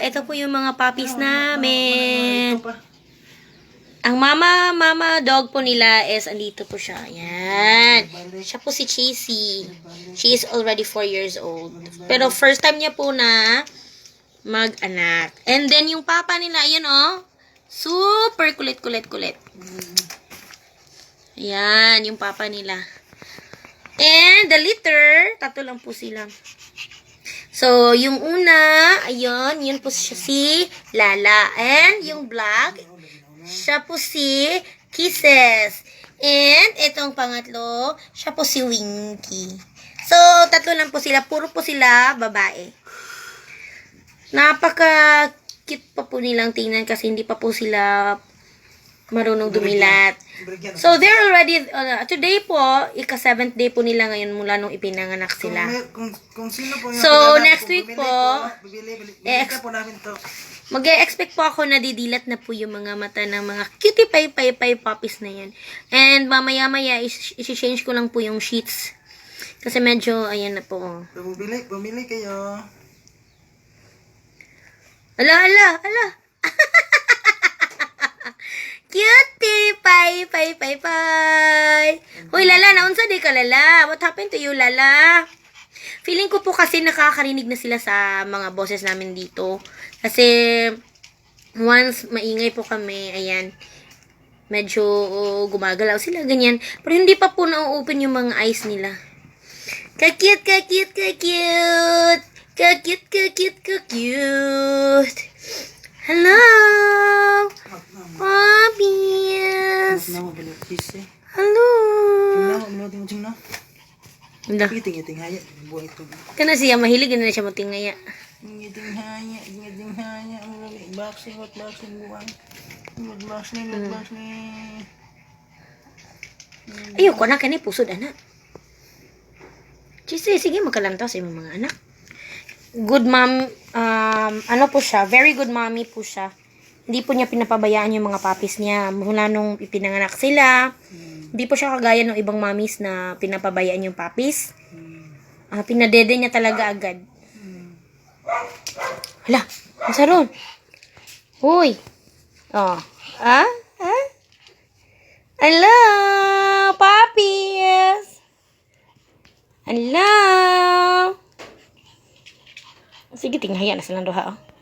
ito po yung mga puppies namin. Ang mama dog po nila is andito po siya. Ayan. Siya po si Chasey. She is already 4 years old. Pero first time niya po na mag-anak. And then yung papa nila, ayan oh. Super kulit. Ayan, yung papa nila. And the litter, 3 lang po sila. So, yung una, ayun, yun po siya si Lala. And yung black, siya po si Kisses. And itong pangatlo, siya po si Winky. So, 3 lang po sila. Puro po sila babae. Napaka-cute pa po nilang tingnan kasi hindi pa po sila marunong dumilat. So, they're already, today po, ika-7th day po nila ngayon mula nung ipinanganak sila. Kung sino po yung So, next week po, bibili po namin to. mag-e-expect po ako na didilat na po yung mga mata ng mga cutie pie puppies na yan. And mamaya-maya, isi-change ko lang po yung sheets. Kasi medyo, ayan na po. Bumili kayo. Ala. Cutie pie. Hoy, Lala, naunsa di ka, Lala? What happened to you, Lala? Feeling ko po kasi nakakarinig na sila sa mga boses namin dito. Kasi, once maingay po kami, ayan, medyo gumagalaw sila, ganyan. Pero hindi pa po na-open yung mga eyes nila. Ka-cute. Hello! Puppies! Hello! Wala. Iting haya. Buhay ito. Kana siya, mahilig na siya matingaya. Iting haya. Boxing buwan. Boxing. Ayoko na, kani pusod, anak. Sige, magkalantaw sa imong mga anak. Good mom, ano po siya, very good mommy po siya. Hindi po niya pinapabayaan yung mga puppies niya. Mula nung ipinanganak sila, hindi po siya kagaya ng ibang mommies na pinapabayaan yung puppies. Pinadede niya talaga agad. Hala, nasa ron? Uy. Oh. Hello, puppies. Hello. Sige, tinghaya na silang duha.